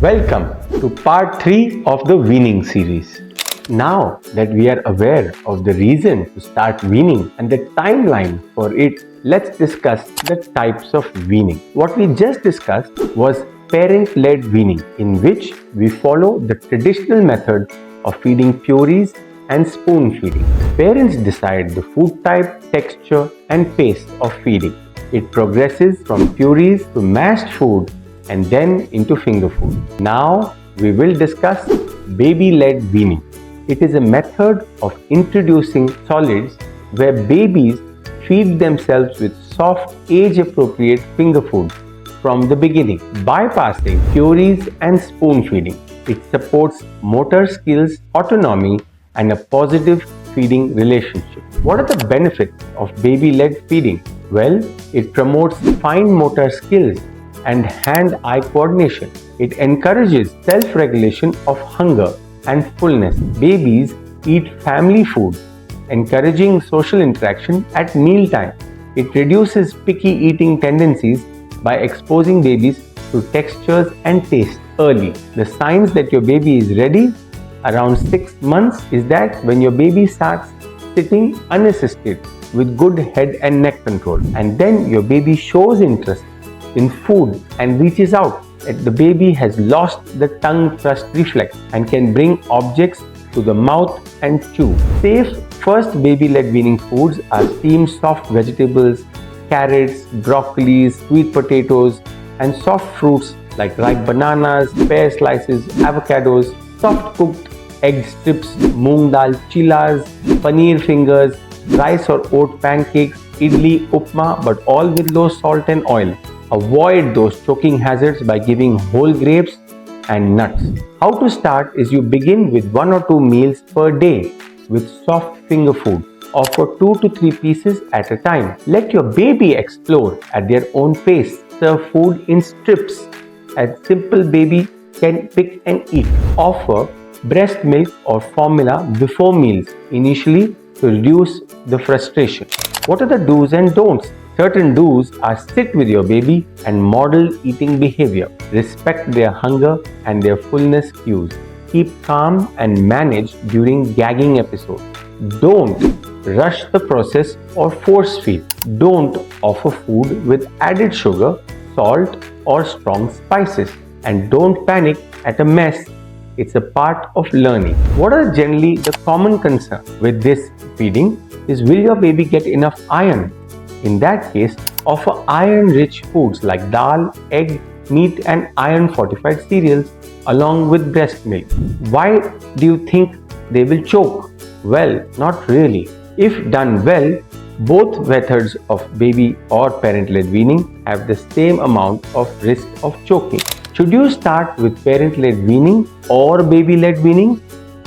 Welcome to part 3 of the weaning series. Now that we are aware of the reason to start weaning and the timeline for it, let's discuss the types of weaning. What we just discussed was parent-led weaning, in which we follow the traditional method of feeding purees and spoon feeding. Parents decide the food type, texture and pace of feeding. It progresses from purees to mashed food and then into finger food. Now we will discuss baby-led weaning. It is a method of introducing solids where babies feed themselves with soft, age-appropriate finger food from the beginning, bypassing purees and spoon feeding. It supports motor skills, autonomy, and a positive feeding relationship. What are the benefits of baby-led feeding? Well, it promotes fine motor skills and hand-eye coordination. It encourages self-regulation of hunger and fullness. Babies eat family food, encouraging social interaction at mealtime. It reduces picky eating tendencies by exposing babies to textures and taste early. The signs that your baby is ready around 6 months is that when your baby starts sitting unassisted with good head and neck control, and then your baby shows interest in food and reaches out. The baby has lost the tongue thrust reflex and can bring objects to the mouth and chew. Safe first baby-led weaning foods are steamed soft vegetables, carrots, broccolis, sweet potatoes, and soft fruits like ripe bananas, pear slices, avocados, soft cooked egg strips, moong dal chilas, paneer fingers, rice or oat pancakes, idli, upma, but all with low salt and oil. Avoid those choking hazards by giving whole grapes and nuts. How to start is you begin with 1 or 2 meals per day with soft finger food. Offer 2 to 3 pieces at a time. Let your baby explore at their own pace. Serve food in strips as simple baby can pick and eat. Offer breast milk or formula before meals initially to reduce the frustration. What are the do's and don'ts? Certain do's are sit with your baby and model eating behavior. Respect their hunger and their fullness cues. Keep calm and manage during gagging episodes. Don't rush the process or force feed. Don't offer food with added sugar, salt or strong spices. And don't panic at a mess. It's a part of learning. What are generally the common concerns with this feeding is, will your baby get enough iron? In that case, offer iron-rich foods like dal, egg, meat and iron-fortified cereals along with breast milk. Why do you think they will choke? Well, not really. If done well, both methods of baby or parent-led weaning have the same amount of risk of choking. Should you start with parent-led weaning or baby-led weaning?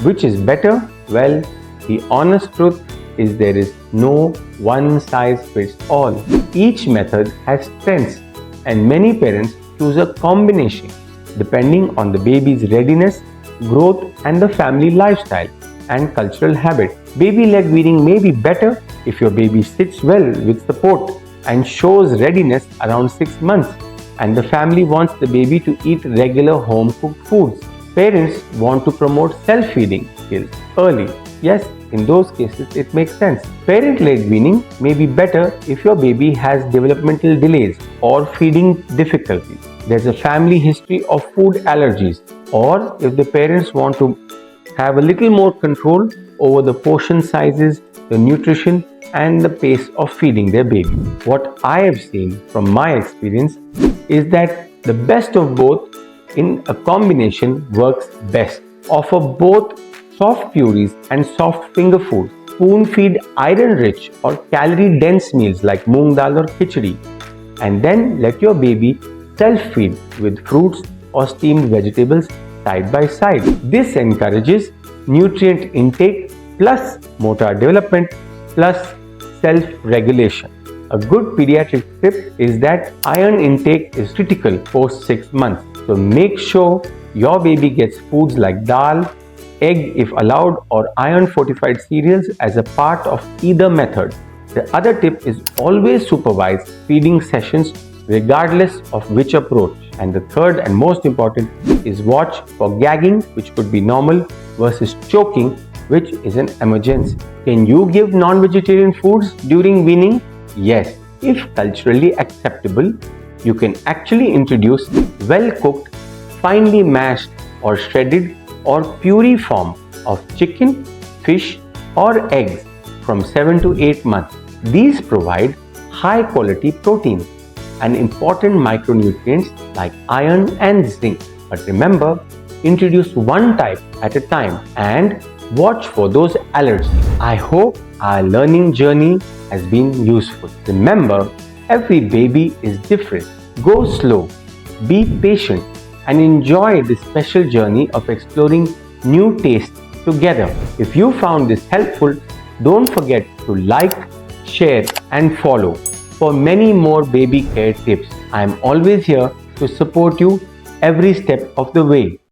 Which is better? Well, the honest truth is there is no one-size-fits-all. Each method has strengths and many parents choose a combination depending on the baby's readiness, growth and the family lifestyle and cultural habit. Baby-led weaning may be better if your baby sits well with support and shows readiness around 6 months and the family wants the baby to eat regular home-cooked foods. Parents want to promote self-feeding skills early. Yes, in those cases it makes sense. Parent-led weaning may be better if your baby has developmental delays or feeding difficulties. There's a family history of food allergies, or if the parents want to have a little more control over the portion sizes, the nutrition and the pace of feeding their baby. What I have seen from my experience is that the best of both in a combination works best. Offer both soft purees and soft finger food. Spoon feed iron-rich or calorie-dense meals like moong dal or khichdi. And then let your baby self-feed with fruits or steamed vegetables side by side. This encourages nutrient intake plus motor development plus self-regulation. A good pediatric tip is that iron intake is critical post 6 months. So make sure your baby gets foods like dal, egg if allowed, or iron-fortified cereals as a part of either method. The other tip is always supervise feeding sessions regardless of which approach. And the third and most important is watch for gagging, which could be normal, versus choking, which is an emergency. Can you give non-vegetarian foods during weaning? Yes, if culturally acceptable. You can actually introduce well-cooked, finely mashed or shredded or puree form of chicken, fish or eggs from 7 to 8 months. These provide high-quality protein and important micronutrients like iron and zinc. But remember, introduce one type at a time and watch for those allergies. I hope our learning journey has been useful. Remember, every baby is different. Go slow, be patient, and enjoy this special journey of exploring new tastes together. If you found this helpful, don't forget to like, share, and follow for many more baby care tips. I am always here to support you every step of the way.